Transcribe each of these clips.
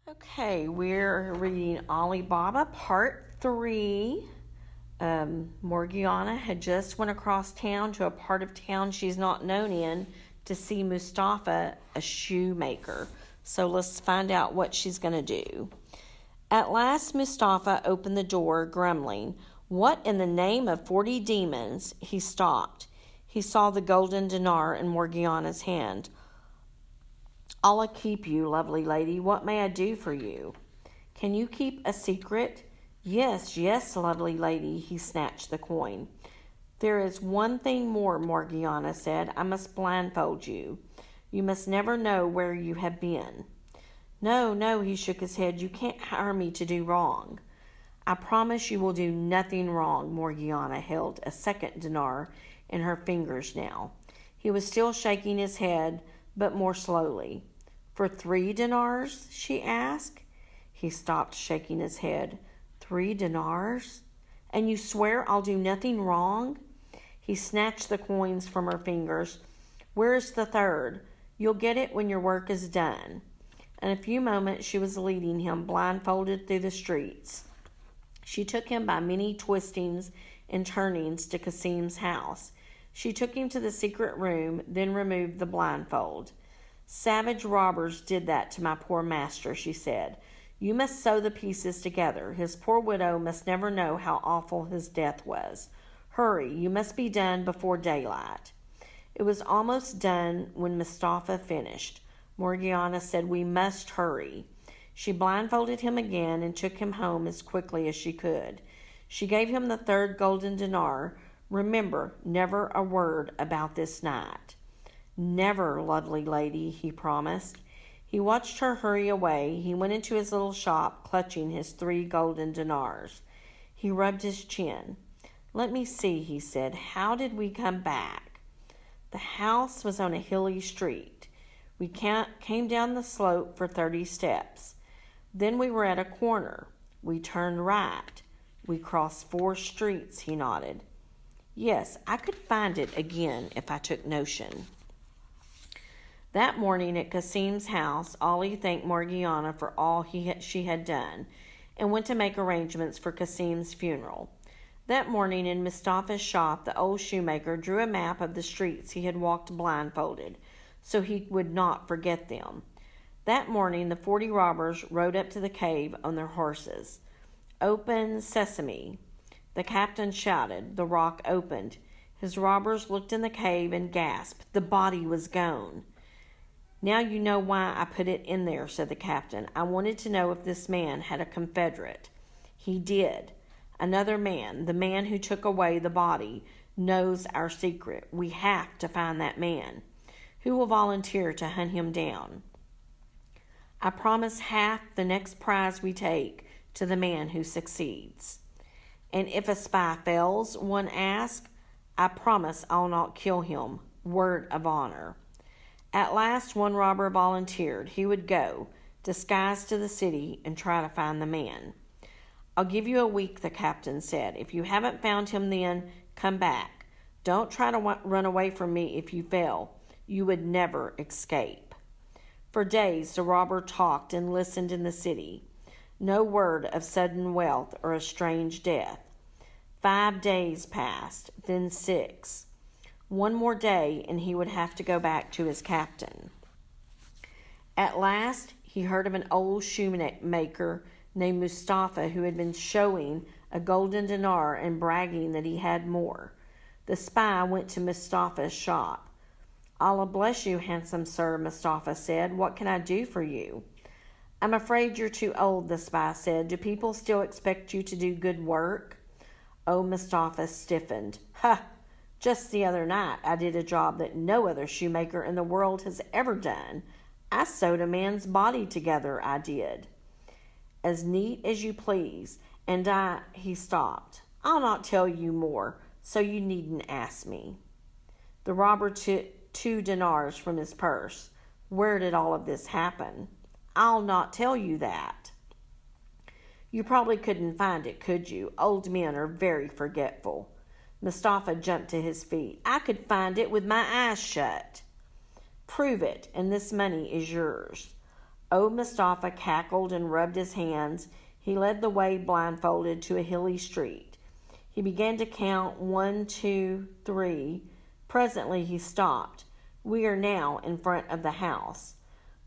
Okay, we're reading Ali Baba Part 3. Morgiana had just went across town to a part of town she's not known in to see Mustafa, a shoemaker. So let's find out what she's going to do. At last Mustafa opened the door, grumbling. What in the name of 40 demons? He stopped. He saw the golden dinar in Morgiana's hand. Allah keep you, lovely lady. What may I do for you? Can you keep a secret? Yes, yes, lovely lady. He snatched the coin. There is one thing more, Morgiana said. I must blindfold you. You must never know where you have been. No, no, he shook his head. You can't hire me to do wrong. I promise you will do nothing wrong. Morgiana held a second dinar in her fingers now. He was still shaking his head, but more slowly. For 3 dinars? She asked. He stopped shaking his head. 3 dinars? And you swear I'll do nothing wrong? He snatched the coins from her fingers. Where's the third? You'll get it when your work is done. In a few moments she was leading him blindfolded through the streets. She took him by many twistings and turnings to Kasim's house. She took him to the secret room, then removed the blindfold. Savage robbers did that to my poor master, she said. You must sew the pieces together. His poor widow must never know how awful his death was. Hurry, you must be done before daylight. It was almost done when Mustafa finished. Morgiana said, We must hurry. She blindfolded him again and took him home as quickly as she could. She gave him the 3rd golden dinar. Remember, never a word about this night. Never, lovely lady, he promised. He watched her hurry away. He went into his little shop, clutching his 3 golden dinars. He rubbed his chin. Let me see, he said. How did we come back? The house was on a hilly street. We came down the slope for 30 steps. Then we were at a corner. We turned right. We crossed 4 streets, he nodded. Yes, I could find it again if I took notion. That morning at Kasim's house, Ali thanked Morgiana for all she had done and went to make arrangements for Kasim's funeral. That morning in Mustafa's shop, the old shoemaker drew a map of the streets he had walked blindfolded, so he would not forget them. That morning the 40 robbers rode up to the cave on their horses. Open sesame! The captain shouted. The rock opened. His robbers looked in the cave and gasped. The body was gone. Now you know why I put it in there, said the captain. I wanted to know if this man had a confederate. He did. Another man, the man who took away the body, knows our secret. We have to find that man. Who will volunteer to hunt him down? I promise half the next prize we take to the man who succeeds. And if a spy fails, one asked, I promise I'll not kill him. Word of honor. At last one robber volunteered. He would go, disguised to the city, and try to find the man. I'll give you a week, the captain said. If you haven't found him then, come back. Don't try to run away from me if you fail. You would never escape. For days the robber talked and listened in the city. No word of sudden wealth or a strange death. 5 days passed, then 6. One more day and he would have to go back to his captain. At last he heard of an old shoemaker named Mustafa who had been showing a golden dinar and bragging that he had more. The spy went to Mustafa's shop. Allah bless you, handsome sir, Mustafa said. What can I do for you? I'm afraid you're too old, the spy said. Do people still expect you to do good work? Oh, Mustafa stiffened. Ha! Just the other night I did a job that no other shoemaker in the world has ever done. I sewed a man's body together, I did. As neat as you please. And he stopped. I'll not tell you more, so you needn't ask me. The robber took 2 dinars from his purse. Where did all of this happen? I'll not tell you that. You probably couldn't find it, could you? Old men are very forgetful. Mustafa jumped to his feet. I could find it with my eyes shut. Prove it, and this money is yours. Old Mustafa cackled and rubbed his hands. He led the way blindfolded to a hilly street. He began to count 1, 2, 3. Presently he stopped. We are now in front of the house.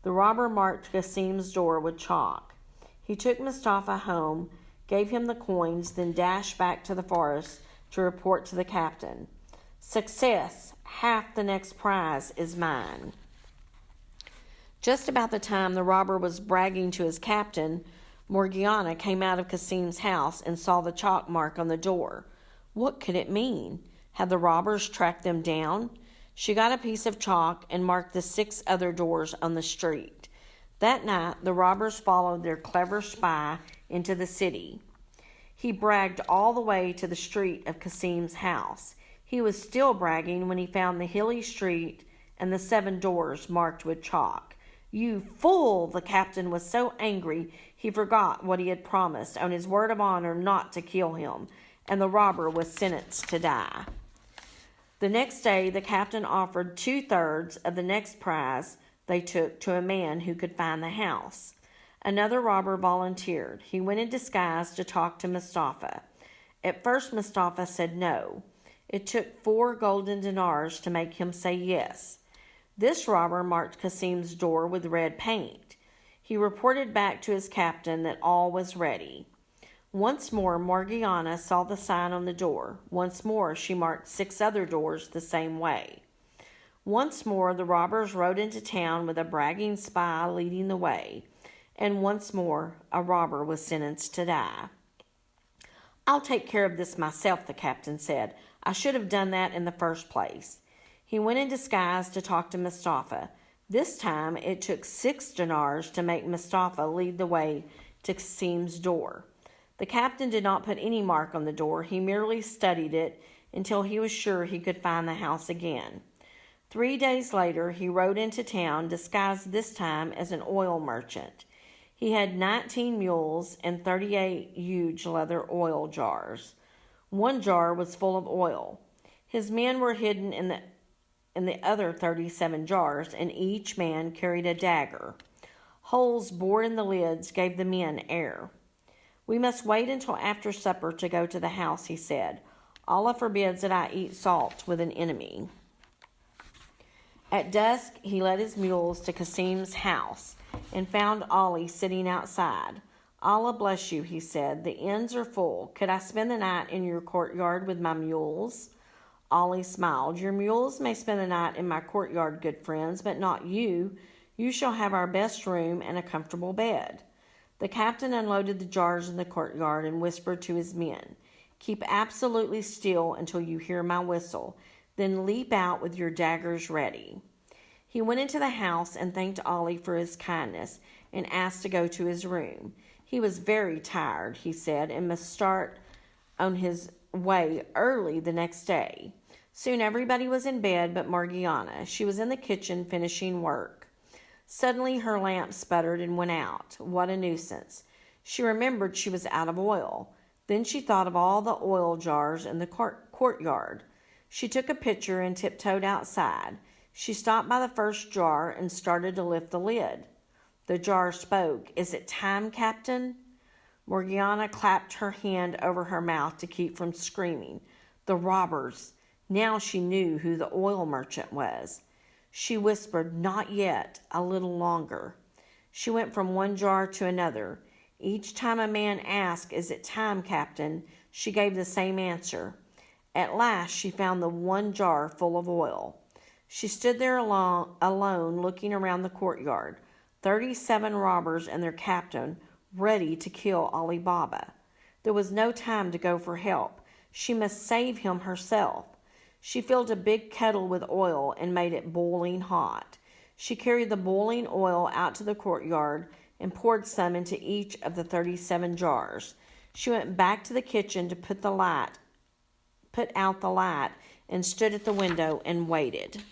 The robber marked Kasim's door with chalk. He took Mustafa home, gave him the coins, then dashed back to the forest to report to the captain. Success! Half the next prize is mine. Just about the time the robber was bragging to his captain, Morgiana came out of Kasim's house and saw the chalk mark on the door. What could it mean? Had the robbers tracked them down? She got a piece of chalk and marked the 6 other doors on the street. That night, the robbers followed their clever spy into the city. He bragged all the way to the street of Kasim's house. He was still bragging when he found the hilly street and the 7 doors marked with chalk. You fool! The captain was so angry he forgot what he had promised on his word of honor not to kill him, and the robber was sentenced to die. The next day, the captain offered 2/3 of the next prize they took to a man who could find the house. Another robber volunteered. He went in disguise to talk to Mustafa. At first, Mustafa said no. It took 4 golden dinars to make him say yes. This robber marked Kasim's door with red paint. He reported back to his captain that all was ready. Once more, Morgiana saw the sign on the door. Once more, she marked 6 other doors the same way. Once more, the robbers rode into town with a bragging spy leading the way. And once more, a robber was sentenced to die. I'll take care of this myself, the captain said. I should have done that in the first place. He went in disguise to talk to Mustafa. This time, it took 6 dinars to make Mustafa lead the way to Kasim's door. The captain did not put any mark on the door. He merely studied it until he was sure he could find the house again. 3 days later, he rode into town, disguised this time as an oil merchant. He had 19 mules and 38 huge leather oil jars. 1 jar was full of oil. His men were hidden in the other 37 jars, and each man carried a dagger. Holes bored in the lids gave the men air. We must wait until after supper to go to the house, he said. Allah forbids that I eat salt with an enemy. At dusk, he led his mules to Kasim's house and found Ali sitting outside. Allah bless you, he said. The inns are full. Could I spend the night in your courtyard with my mules? Ali smiled. Your mules may spend the night in my courtyard, good friends, but not you. You shall have our best room and a comfortable bed. The captain unloaded the jars in the courtyard and whispered to his men, Keep absolutely still until you hear my whistle. Then leap out with your daggers ready. He went into the house and thanked Ali for his kindness and asked to go to his room. He was very tired, he said, and must start on his way early the next day. Soon everybody was in bed but Morgiana. She was in the kitchen finishing work. Suddenly her lamp sputtered and went out. What a nuisance. She remembered she was out of oil. Then she thought of all the oil jars in the courtyard. She took a pitcher and tiptoed outside. She stopped by the first jar and started to lift the lid. The jar spoke. Is it time, Captain? Morgiana clapped her hand over her mouth to keep from screaming. The robbers. Now she knew who the oil merchant was. She whispered, Not yet, a little longer. She went from one jar to another. Each time a man asked, Is it time, Captain? She gave the same answer. At last she found the 1 jar full of oil. She stood there alone looking around the courtyard. 37 robbers and their captain ready to kill Ali Baba. There was no time to go for help. She must save him herself. She filled a big kettle with oil and made it boiling hot. She carried the boiling oil out to the courtyard and poured some into each of the 37 jars. She went back to the kitchen to put out the light and stood at the window and waited.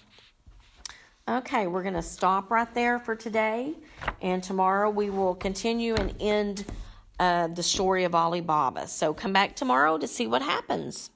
Okay, we're going to stop right there for today, and tomorrow we will continue and end the story of Ali Baba. So come back tomorrow to see what happens.